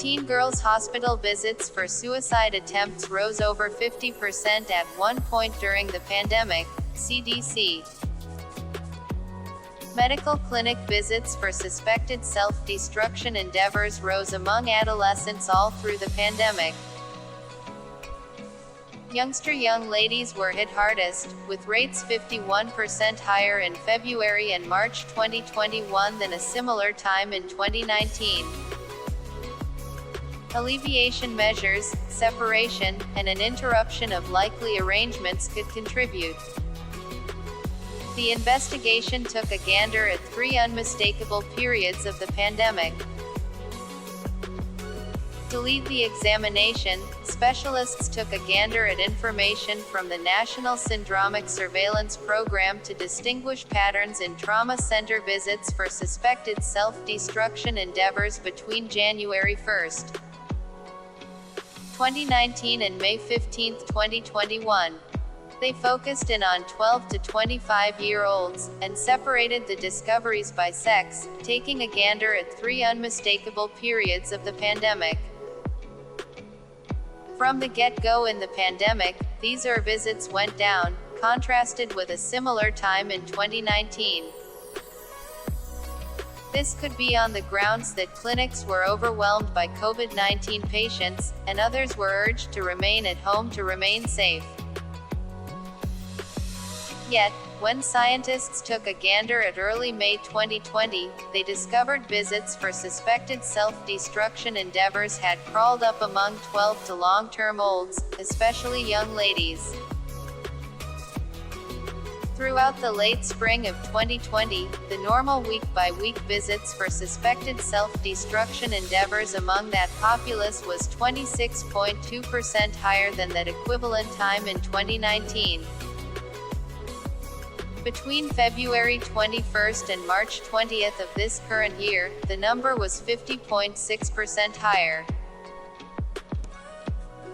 Teen girls' hospital visits for suicide attempts rose over 50% at one point during the pandemic, CDC. Medical clinic visits for suspected self-destruction endeavors rose among adolescents all through the pandemic. Youngster young ladies were hit hardest, with rates 51% higher in February and March 2021 than a similar time in 2019. Alleviation measures, separation, and an interruption of likely arrangements could contribute. The investigation took a gander at 3 unmistakable periods of the pandemic. To lead the examination, specialists took a gander at information from the National Syndromic Surveillance Program to distinguish patterns in trauma center visits for suspected self-destruction endeavors between January 1, 2019 and May 15, 2021. They focused in on 12 to 25-year-olds, and separated the discoveries by sex, taking a gander at 3 unmistakable periods of the pandemic. From the get-go in the pandemic, these visits went down, contrasted with a similar time in 2019. This could be on the grounds that clinics were overwhelmed by COVID-19 patients, and others were urged to remain at home to remain safe. Yet, when scientists took a gander at early May 2020, they discovered visits for suspected self-destruction endeavors had crawled up among 12 to long-term olds, especially young ladies. Throughout the late spring of 2020, the normal week-by-week visits for suspected self-destruction endeavors among that populace was 26.2% higher than that equivalent time in 2019. Between February 21 and March 20 of this current year, the number was 50.6% higher.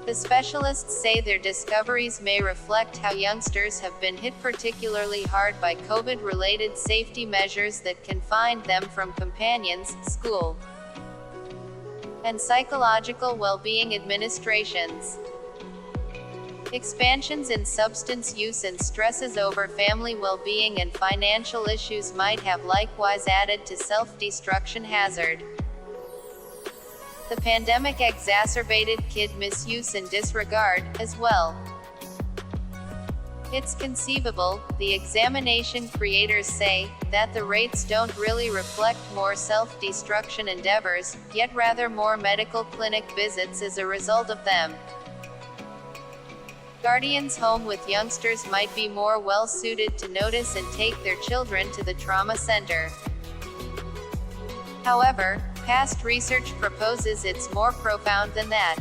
The specialists say their discoveries may reflect how youngsters have been hit particularly hard by COVID-related safety measures that confined them from companions, school, and psychological well-being administrations. Expansions in substance use and stresses over family well-being and financial issues might have likewise added to self-destruction hazard. The pandemic exacerbated kid misuse and disregard, as well. It's conceivable, the examination creators say, that the rates don't really reflect more self-destruction endeavors, yet rather more medical clinic visits as a result of them. Guardians home with youngsters might be more well-suited to notice and take their children to the trauma center. However, past research proposes it's more profound than that.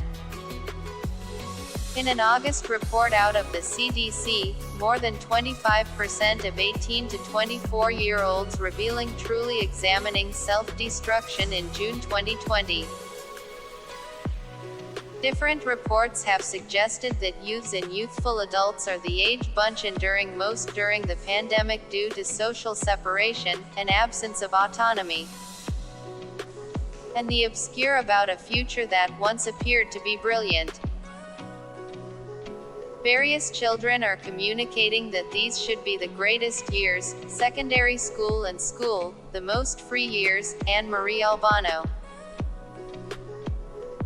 In an August report out of the CDC, more than 25% of 18 to 24-year-olds revealing truly examining self-destruction in June 2020. Different reports have suggested that youths and youthful adults are the age bunch enduring most during the pandemic due to social separation, and absence of autonomy, and the obscure about a future that once appeared to be brilliant. Various children are communicating that these should be the greatest years, secondary school and school, the most free years. Anne-Marie Albano,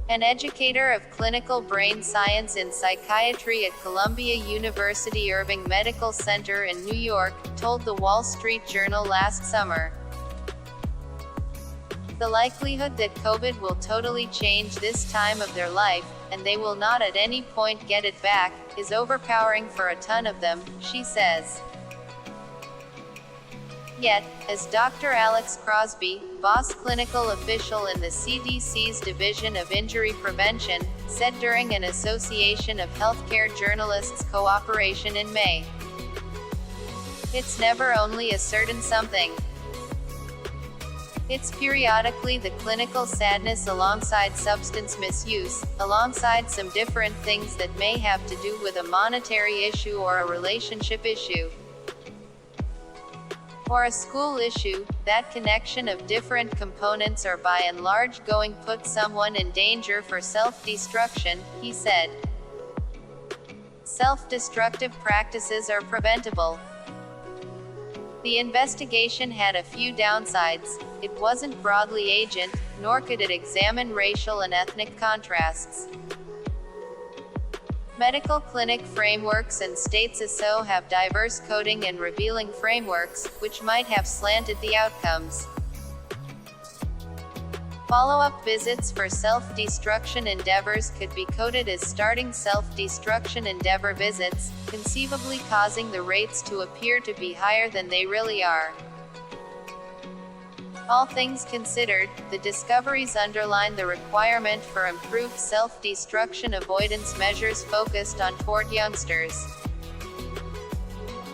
an educator of clinical brain science and psychiatry at Columbia University Irving Medical Center in New York, told the Wall Street Journal last summer. The likelihood that COVID will totally change this time of their life, and they will not at any point get it back, is overpowering for a ton of them, she says. Yet, as Dr. Alex Crosby, boss clinical official in the CDC's Division of Injury Prevention, said during an Association of Healthcare Journalists cooperation in May, it's never only a certain something. It's periodically the clinical sadness alongside substance misuse, alongside some different things that may have to do with a monetary issue or a relationship issue. or a school issue, that connection of different components are by and large going put someone in danger for self-destruction, he said. Self-destructive practices are preventable. The investigation had a few downsides. It wasn't broadly agent, nor could it examine racial and ethnic contrasts. Medical clinic frameworks and states ASO have diverse coding and revealing frameworks, which might have slanted the outcomes. Follow-up visits for self-destruction endeavors could be coded as starting self-destruction endeavor visits, conceivably causing the rates to appear to be higher than they really are. All things considered, the discoveries underline the requirement for improved self-destruction avoidance measures focused on toward youngsters.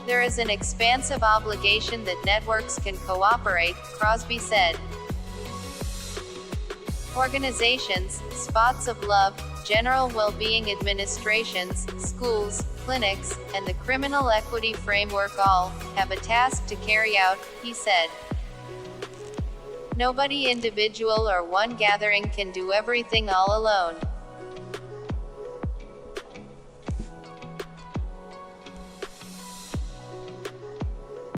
There is an expansive obligation that networks can cooperate, Crosby said. Organizations, Spots of Love, General Well-Being Administrations, schools, clinics, and the Criminal Equity Framework all have a task to carry out, he said. Nobody individual or one gathering can do everything all alone.